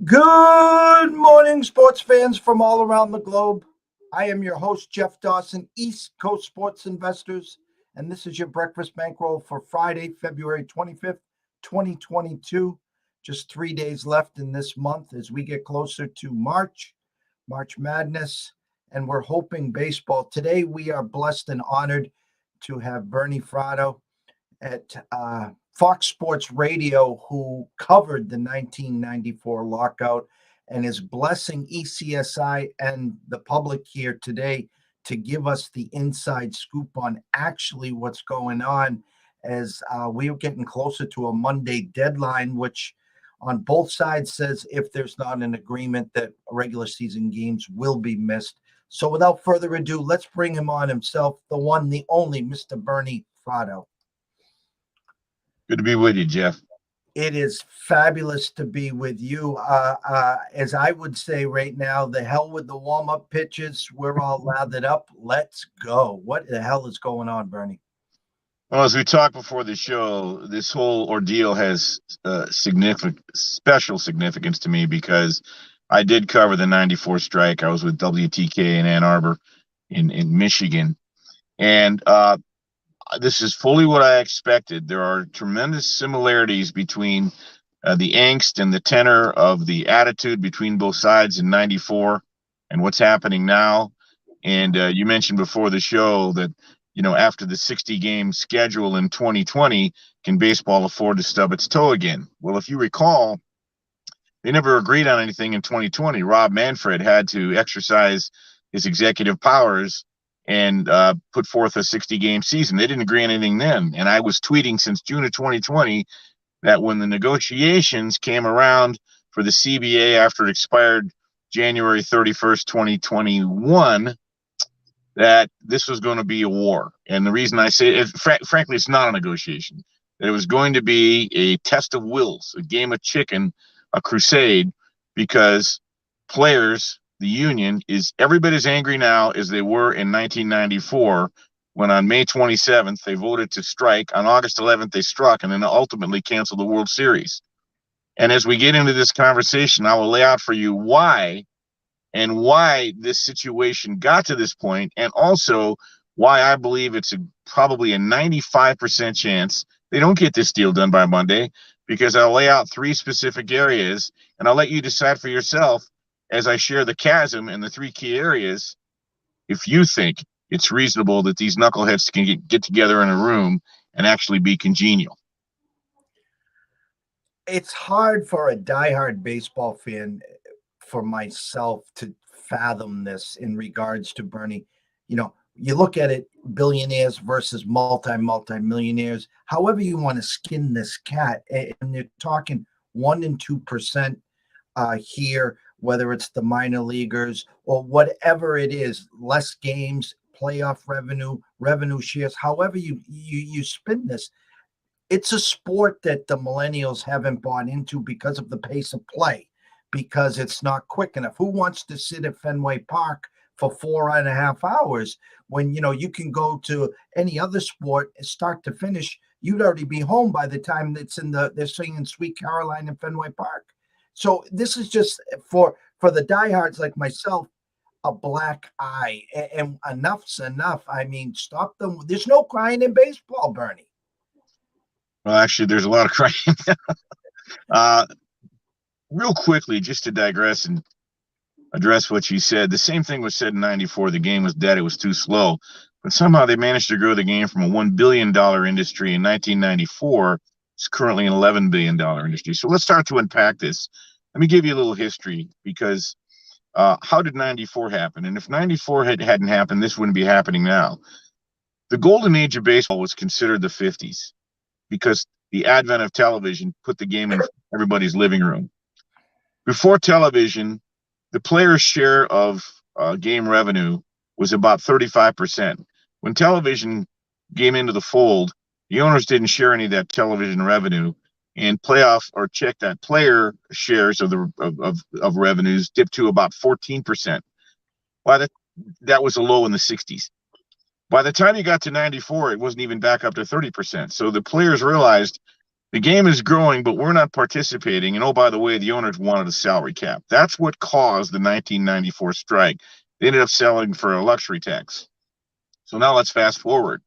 Good morning, sports fans from all around the globe. I am your host, Jeff Dawson, East Coast Sports Investors, and this is your breakfast bankroll for Friday, February 25th, 2022. Just 3 days left in this month as we get closer to March Madness, and we're hoping baseball. Today, we are blessed and honored to have Bernie Fratto at Fox Sports Radio, who covered the 1994 lockout and is blessing ECSI and the public here today to give us the inside scoop on actually what's going on as we are getting closer to a Monday deadline, which on both sides says if there's not an agreement that regular season games will be missed. So without further ado, let's bring him on himself, the one, the only Mr. Bernie Fratto. Good to be with you, Jeff. It is fabulous to be with you. As I would say right now, the hell with the warm-up pitches. We're all lathered up. Let's go. What the hell is going on, Bernie? Well, as we talked before the show, this whole ordeal has special significance to me because I did cover the 94 strike. I was with WTK in Ann Arbor in Michigan. And this is fully what I expected. There are tremendous similarities between the angst and the tenor of the attitude between both sides in 94 and what's happening now. And you mentioned before the show that, after the 60-game schedule in 2020, can baseball afford to stub its toe again? Well, if you recall, they never agreed on anything in 2020. Rob Manfred had to exercise his executive powers and put forth a 60-game season. They didn't agree on anything then. And I was tweeting since June of 2020 that when the negotiations came around for the CBA after it expired January 31st, 2021, that this was going to be a war. And the reason I say it, frankly, it's not a negotiation. That it was going to be a test of wills, a game of chicken, a crusade, because players, the union, is every bit as angry now as they were in 1994 when on May 27th they voted to strike. On August 11th they struck and then ultimately canceled the World Series. And as we get into this conversation, I will lay out for you why this situation got to this point, and also why I believe it's probably a 95% chance they don't get this deal done by Monday, because I'll lay out 3 specific areas and I'll let you decide for yourself as I share the chasm in the 3 key areas, if you think it's reasonable that these knuckleheads can get together in a room and actually be congenial. It's hard for a diehard baseball fan, for myself, to fathom this in regards to Bernie. You look at it, billionaires versus multi-millionaires, however you want to skin this cat, and they're talking 1% and 2% here, whether it's the minor leaguers or whatever it is, less games, playoff revenue shares, however you spin this. It's a sport that the millennials haven't bought into because of the pace of play, because it's not quick enough. Who wants to sit at Fenway Park for 4.5 hours when you can go to any other sport, start to finish? You'd already be home by the time they're singing Sweet Caroline in Fenway Park. So this is just for the diehards like myself, a black eye, and enough's enough. I mean, stop them. There's no crying in baseball, Bernie. Well, actually, there's a lot of crying. Real quickly, just to digress and address what you said, the same thing was said in 94. The game was dead. It was too slow. But somehow they managed to grow the game from a $1 billion industry in 1994. It's currently an $11 billion industry. So let's start to unpack this. Let me give you a little history, because how did 94 happen? And if 94 hadn't happened, this wouldn't be happening now. The golden age of baseball was considered the 50s because the advent of television put the game in everybody's living room. Before television, the player's share of game revenue was about 35%. When television came into the fold, the owners didn't share any of that television revenue, and that player shares of revenues dipped to about 14%. That was a low in the 60s. By the time you got to 94, it wasn't even back up to 30%. So the players realized The game is growing, but we're not participating. And oh, by the way, the owners wanted a salary cap. That's what caused the 1994 strike. They ended up selling for a luxury tax. So now let's fast forward.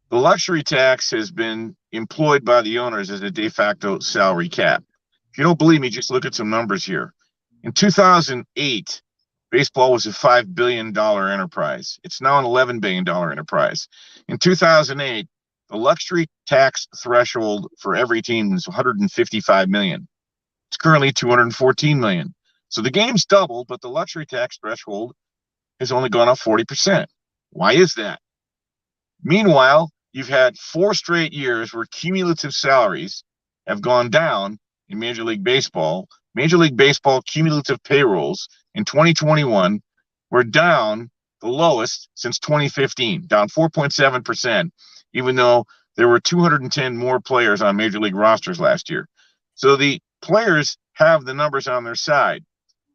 The luxury tax has been employed by the owners as a de facto salary cap. If you don't believe me, just look at some numbers here. In 2008, baseball was a $5 billion enterprise. It's now an $11 billion enterprise. In 2008, the luxury tax threshold for every team was 155 million. It's currently 214 million. So the game's doubled, but the luxury tax threshold has only gone up 40%. Why is that? Meanwhile, you've had 4 straight years where cumulative salaries have gone down in Major League Baseball. Major League Baseball cumulative payrolls in 2021 were down the lowest since 2015, down 4.7%, even though there were 210 more players on Major League rosters last year. So the players have the numbers on their side.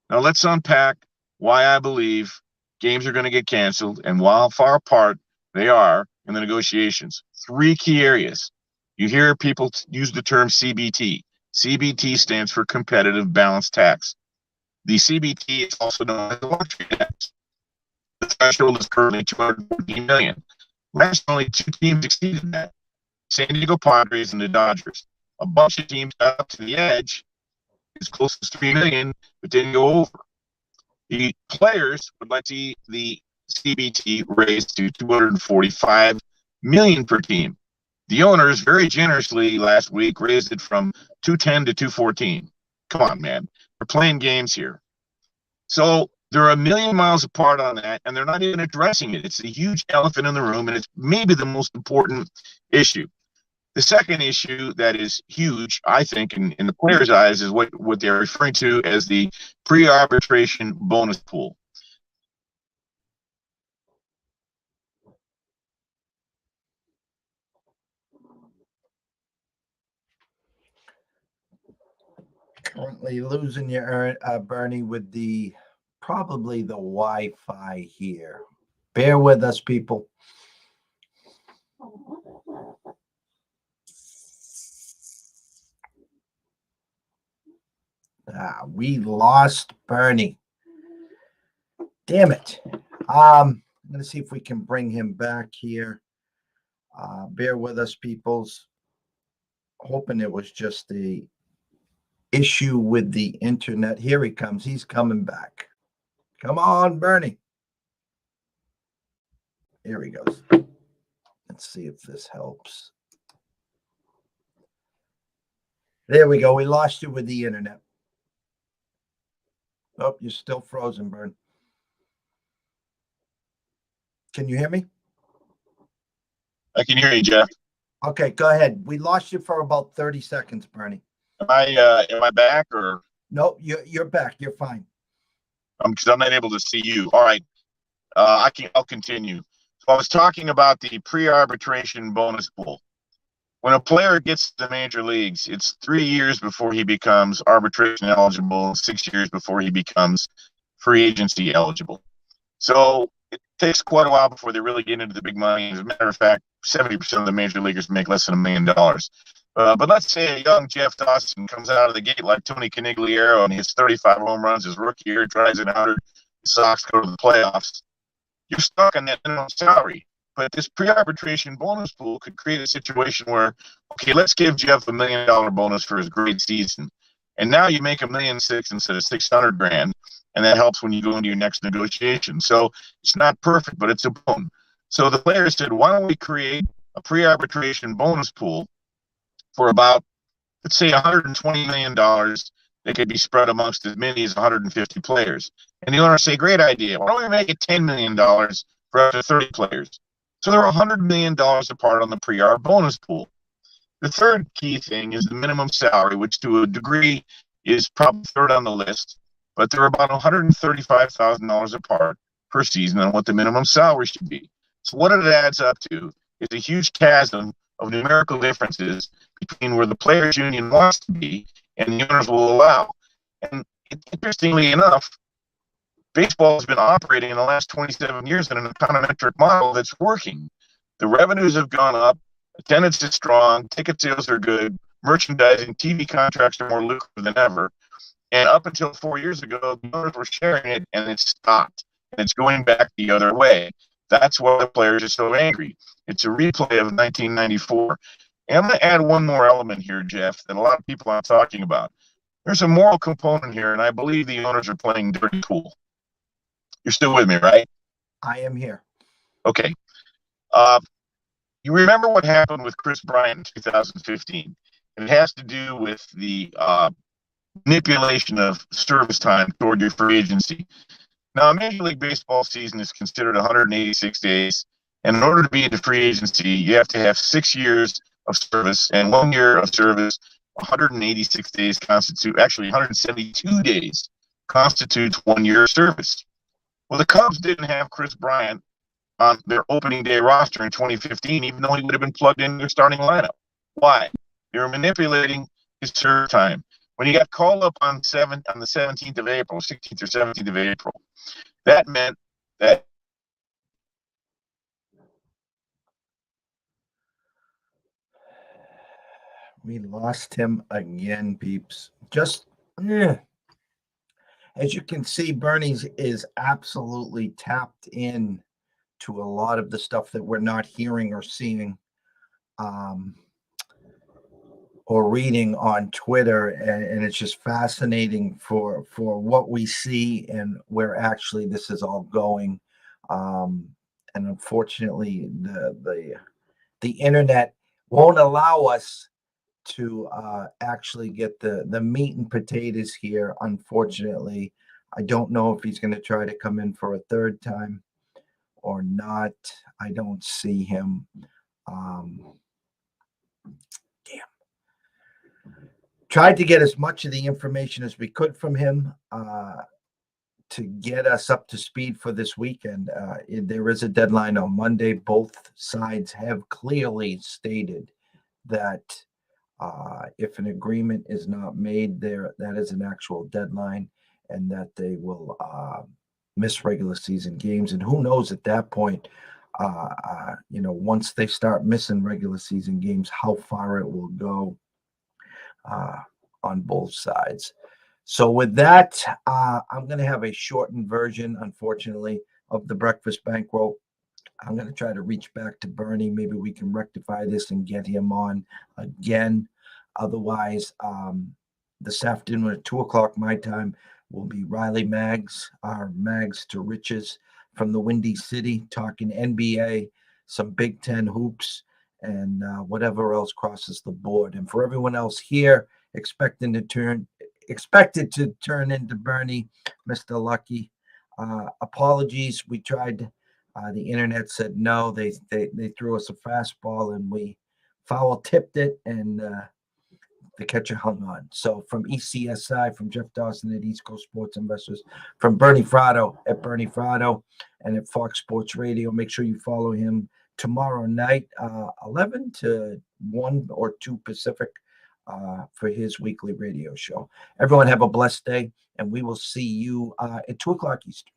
Now let's unpack why I believe games are going to get canceled and how far apart they are in the negotiations. 3 key areas. You hear people use the term CBT. CBT stands for competitive balance tax. The CBT is also known as the luxury tax. The threshold is currently 214 million. Last only 2 teams exceeded that. San Diego Padres and the Dodgers. A bunch of teams got up to the edge, as close as 3 million, but didn't go over. The players would like to see the CBT raised to 245 million per team. The owners very generously last week raised it from 210 to 214. Come on, man. We're playing games here. So they're a million miles apart on that, and they're not even addressing it. It's a huge elephant in the room, and it's maybe the most important issue. The second issue that is huge, I think, in the players' eyes, is what they're referring to as the pre-arbitration bonus pool. Currently losing your Bernie with probably the Wi-Fi here. Bear with us, people. We lost Bernie. Damn it. I'm going to see if we can bring him back here. Bear with us, peoples. Hoping it was just the issue with the internet. Here he comes. He's coming back. Come on, Bernie. Here he goes. Let's see if this helps. There we go. We lost you with the internet. Oh, you're still frozen, Bern. Can you hear me? I can hear you, Jeff. Okay, go ahead. We lost you for about 30 seconds, Bernie. Am I back or? No, you're back. You're fine. Because I'm not able to see you. All right. I'll continue. So I was talking about the pre-arbitration bonus pool. When a player gets to the major leagues, it's 3 years before he becomes arbitration eligible and 6 years before he becomes free agency eligible. So it takes quite a while before they really get into the big money. As a matter of fact, 70% of the major leaguers make less than $1 million. But let's say a young Jeff Dawson comes out of the gate like Tony Conigliaro and he has 35 home runs his rookie year, drives in 100, the Sox go to the playoffs. You're stuck on that minimum salary. But this pre-arbitration bonus pool could create a situation where, okay, let's give Jeff $1 million bonus for his great season. And now you make $1.6 million instead of $600,000. And that helps when you go into your next negotiation. So it's not perfect, but it's a boon. So the players said, why don't we create a pre-arbitration bonus pool for about, let's say, $120 million that could be spread amongst as many as 150 players. And the owners say, great idea. Why don't we make it $10 million for up to 30 players? So they're $100 million apart on the pre-arb bonus pool. The third key thing is the minimum salary, which to a degree is probably third on the list, but they're about $135,000 apart per season on what the minimum salary should be. So what it adds up to is a huge chasm of numerical differences between where the players' union wants to be and the owners will allow. And interestingly enough, baseball has been operating in the last 27 years in an econometric model that's working. The revenues have gone up Attendance is strong. Ticket sales are good. Merchandising, TV contracts are more lucrative than ever. And up until 4 years ago, the owners were sharing it, and it stopped. And it's going back the other way. That's why the players are so angry. It's a replay of 1994. And I'm going to add one more element here, Jeff, that a lot of people aren't talking about. There's a moral component here, and I believe the owners are playing dirty cool. You're still with me, right? I am here. Okay. You remember what happened with Chris Bryant in 2015, and it has to do with the manipulation of service time toward your free agency. Now, a Major League Baseball season is considered 186 days, and in order to be into free agency, you have to have 6 years of service, and 1 year of service, 186 days actually 172 days constitutes 1 year of service. Well, the Cubs didn't have Chris Bryant on their opening day roster in 2015, even though he would have been plugged in their starting lineup. Why? They were manipulating his serve time. When he got called up on the 17th of April, 16th or 17th of April, that meant that we lost him again, peeps. Just as you can see, Bernie's is absolutely tapped in to a lot of the stuff that we're not hearing or seeing or reading on Twitter, and it's just fascinating for what we see and where actually this is all going. And unfortunately, the internet won't allow us to actually get the meat and potatoes here. Unfortunately, I don't know if he's going to try to come in for a third time or not. I don't see him. Tried to get as much of the information as we could from him to get us up to speed for this weekend. There is a deadline on Monday. Both sides have clearly stated that if an agreement is not made there, that is an actual deadline, and that they will miss regular season games. And who knows at that point, once they start missing regular season games, how far it will go on both sides. So with that, I'm going to have a shortened version, unfortunately, of the breakfast bankroll. I'm going to try to reach back to Bernie. Maybe we can rectify this and get him on again. Otherwise, this afternoon at 2 o'clock my time will be Riley Maggs, our Mags to Riches from the Windy City, talking NBA, some Big Ten hoops, and whatever else crosses the board. And for everyone else here, expected to turn into Bernie, Mr. Lucky. Apologies. We tried. The internet said no. They threw us a fastball and we foul tipped it, and the catcher hung on. So from ECSI, from Jeff Dawson at East Coast Sports Investors, from Bernie Fratto at Bernie Fratto, and at Fox Sports Radio. Make sure you follow him tomorrow night, 11 to 1 or 2 Pacific, for his weekly radio show. Everyone have a blessed day, and we will see you at 2 o'clock Eastern.